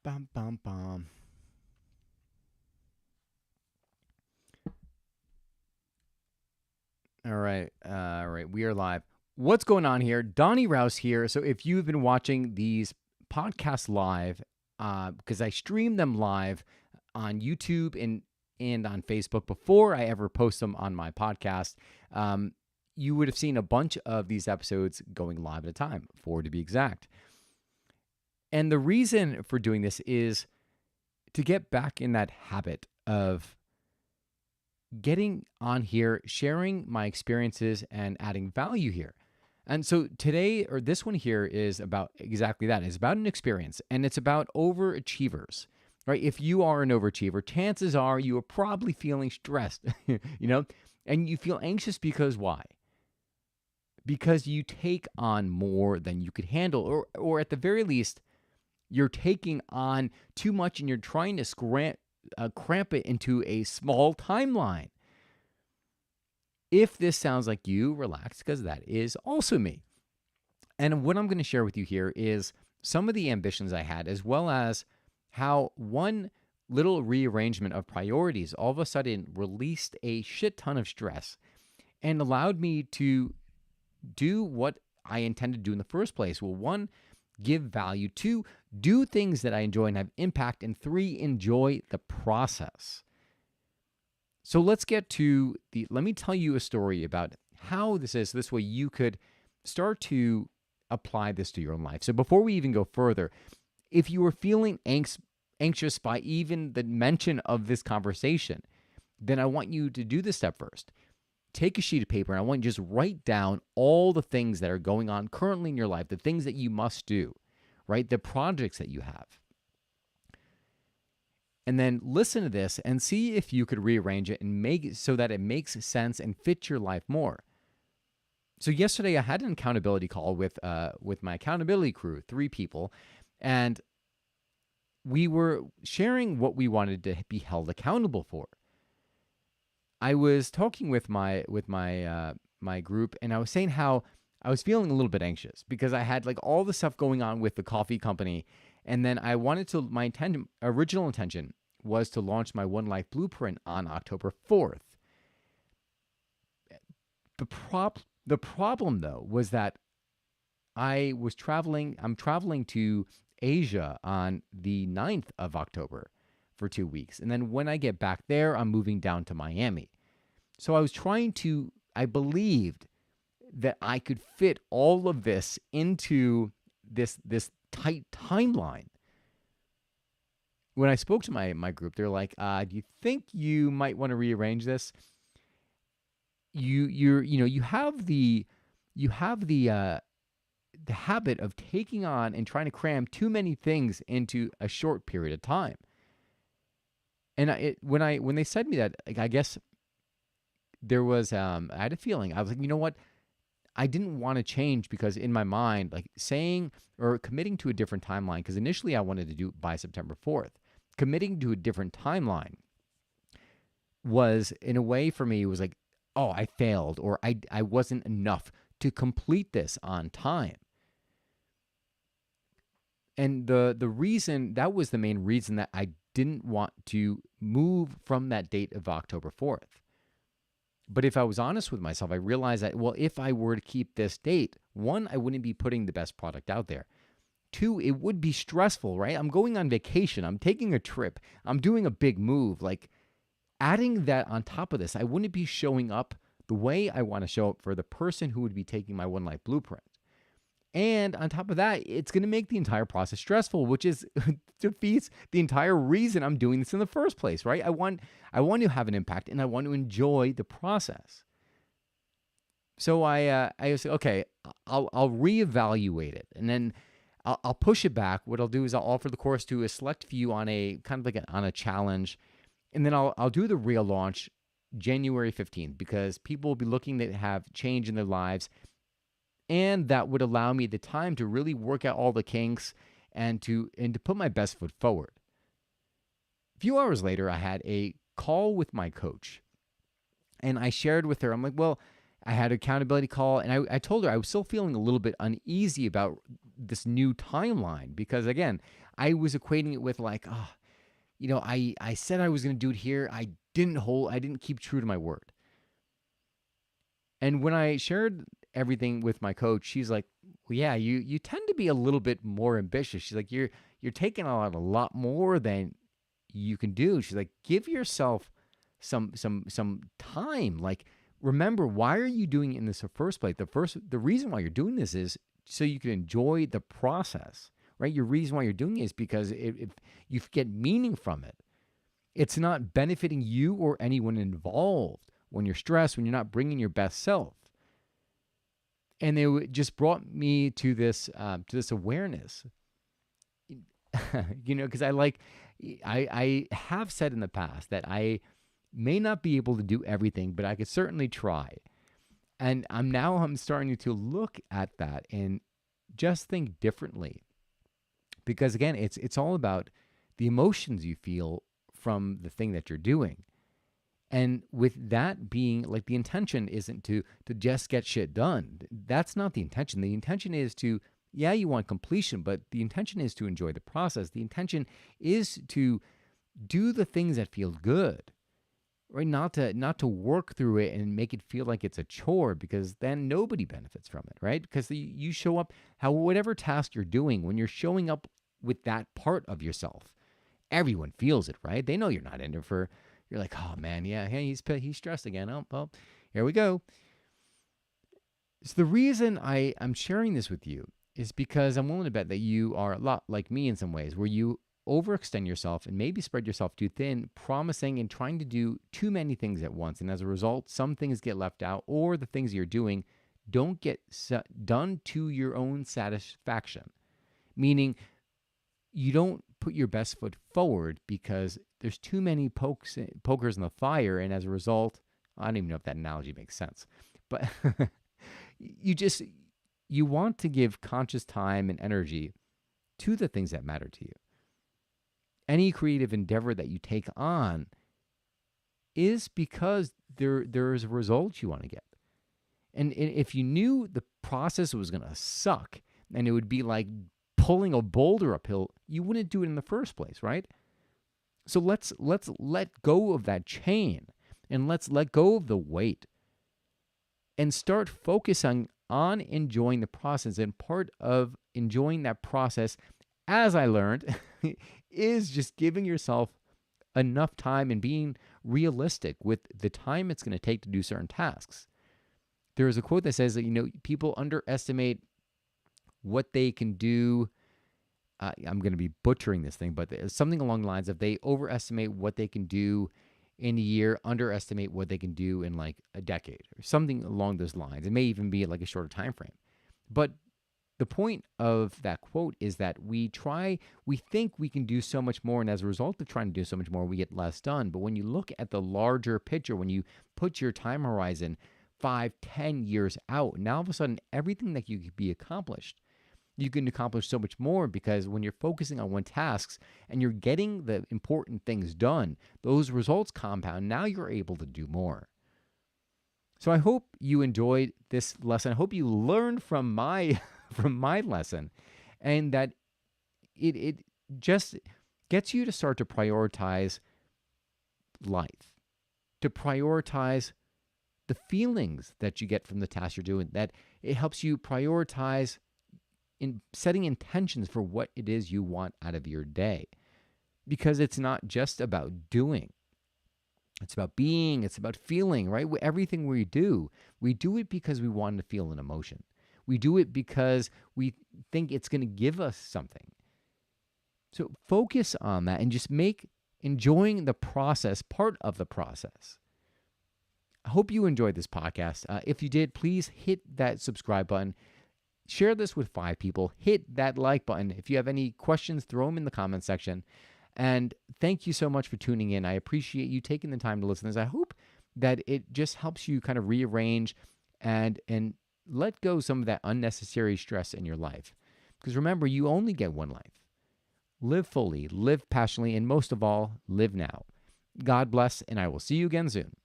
Bum, bum, bum. All right. All right. We are live. What's going on here? Donnie Rouse here. So if you've been watching these podcasts live, because I stream them live on YouTube and on Facebook before I ever post them on my podcast, you would have seen a bunch of these episodes going live at a time, 4 to be exact. And the reason for doing this is to get back in that habit of getting on here, sharing my experiences, and adding value here. And so today, or this one here, is about exactly that. It's about an experience, and it's about overachievers, right? If you are an overachiever, chances are you are probably feeling stressed, and you feel anxious because why? Because you take on more than you could handle, or at the very least, you're taking on too much and you're trying to cramp it into a small timeline. If this sounds like you, relax, because that is also me. And what I'm going to share with you here is some of the ambitions I had, as well as how one little rearrangement of priorities all of a sudden released a shit ton of stress and allowed me to do what I intended to do in the first place. Well, one, give value. Two, do things that I enjoy and have impact. And three, enjoy the process. So let's get to let me tell you a story about how this is. This way you could start to apply this to your own life. So before we even go further, if you are feeling anxious by even the mention of this conversation, then I want you to do this step first. Take a sheet of paper and I want you to just write down all the things that are going on currently in your life, the things that you must do, right? The projects that you have. And then listen to this and see if you could rearrange it and make it so that it makes sense and fits your life more. So yesterday I had an accountability call with my accountability crew, 3 people, and we were sharing what we wanted to be held accountable for. I was talking with my group, and I was saying how I was feeling a little bit anxious because I had like all the stuff going on with the coffee company, and then I wanted to. My original intention was to launch my One Life Blueprint on October 4th. The problem though was that I'm traveling to Asia on the 9th of October for 2 weeks. And then when I get back there, I'm moving down to Miami. So I believed that I could fit all of this into this tight timeline. When I spoke to my group, they're like, do you think you might want to rearrange this? You have the habit of taking on and trying to cram too many things into a short period of time. And when they said me that, like, I guess there was I had a feeling. I was like, you know what? I didn't want to change because in my mind, like saying or committing to a different timeline, because initially I wanted to do it by September 4th. Committing to a different timeline was, in a way for me, was like, oh, I failed, or I wasn't enough to complete this on time. And the reason, that was the main reason that I didn't want to move from that date of October 4th. But if I was honest with myself, I realized that, well, if I were to keep this date, 1, I wouldn't be putting the best product out there. 2, it would be stressful, right? I'm going on vacation. I'm taking a trip. I'm doing a big move. Like, adding that on top of this, I wouldn't be showing up the way I want to show up for the person who would be taking my One Life Blueprint. And on top of that, it's going to make the entire process stressful, which is defeats the entire reason I'm doing this in the first place, right? I want to have an impact, and I want to enjoy the process. So I was like, okay, I'll reevaluate it, and then I'll push it back. What I'll do is I'll offer the course to a select few on a kind of like on a challenge, and then I'll do the real launch January 15th, because people will be looking to have change in their lives. And that would allow me the time to really work out all the kinks and to put my best foot forward. A few hours later, I had a call with my coach. And I shared with her, I'm like, well, I had an accountability call. And I told her I was still feeling a little bit uneasy about this new timeline, because again, I was equating it with like, oh, I said I was going to do it here. I didn't keep true to my word. And when I shared everything with my coach, she's like, well, yeah, you tend to be a little bit more ambitious. She's like, you're taking on a lot more than you can do. She's like, give yourself some time. Like, remember, why are you doing it in this first place? The reason why you're doing this is so you can enjoy the process, right? Your reason why you're doing it is because if you get meaning from it. It's not benefiting you or anyone involved when you're stressed, when you're not bringing your best self. And it just brought me to this awareness, because I have said in the past that I may not be able to do everything, but I could certainly try. And I'm starting to look at that and just think differently, because again, it's all about the emotions you feel from the thing that you're doing. And with that being like, the intention isn't to just get shit done. That's not the intention. The intention is to, yeah, you want completion, but the intention is to enjoy the process. The intention is to do the things that feel good, right? Not to work through it and make it feel like it's a chore, because then nobody benefits from it, right? Because you show up, whatever task you're doing, when you're showing up with that part of yourself, everyone feels it, right? They know you're not in there for, you're like, oh man, yeah, hey, he's stressed again. Oh, well, here we go. So the reason I'm sharing this with you is because I'm willing to bet that you are a lot like me in some ways, where you overextend yourself and maybe spread yourself too thin, promising and trying to do too many things at once. And as a result, some things get left out, or the things you're doing don't get done to your own satisfaction. Meaning, you don't put your best foot forward because there's too many pokers in the fire, and as a result, I don't even know if that analogy makes sense, but you want to give conscious time and energy to the things that matter to you. Any creative endeavor that you take on is because there's a result you want to get. And if you knew the process was going to suck and it would be like pulling a boulder uphill, you wouldn't do it in the first place, right? So let's let go of that chain, and let's let go of the weight and start focusing on enjoying the process. And part of enjoying that process, as I learned, is just giving yourself enough time and being realistic with the time it's going to take to do certain tasks. There is a quote that says that, people underestimate what they can do. I'm going to be butchering this thing, but something along the lines of, they overestimate what they can do in a year, underestimate what they can do in like a decade, or something along those lines. It may even be like a shorter time frame. But the point of that quote is that we think we can do so much more, and as a result of trying to do so much more, we get less done. But when you look at the larger picture, when you put your time horizon 5-10 years out, now all of a sudden everything that you could be accomplished, you can accomplish so much more, because when you're focusing on one task and you're getting the important things done, those results compound. Now you're able to do more. So I hope you enjoyed this lesson. I hope you learned from my lesson, and that it just gets you to start to prioritize life, to prioritize the feelings that you get from the task you're doing, that it helps you prioritize in setting intentions for what it is you want out of your day. Because it's not just about doing. It's about being, it's about feeling, right? Everything we do it because we want to feel an emotion. We do it because we think it's going to give us something. So focus on that and just make enjoying the process part of the process. I hope you enjoyed this podcast. If you did, please hit that subscribe button. Share this with 5 people. Hit that like button. If you have any questions, throw them in the comment section. And thank you so much for tuning in. I appreciate you taking the time to listen to this. I hope that it just helps you kind of rearrange and let go some of that unnecessary stress in your life. Because remember, you only get one life. Live fully, live passionately, and most of all, live now. God bless, and I will see you again soon.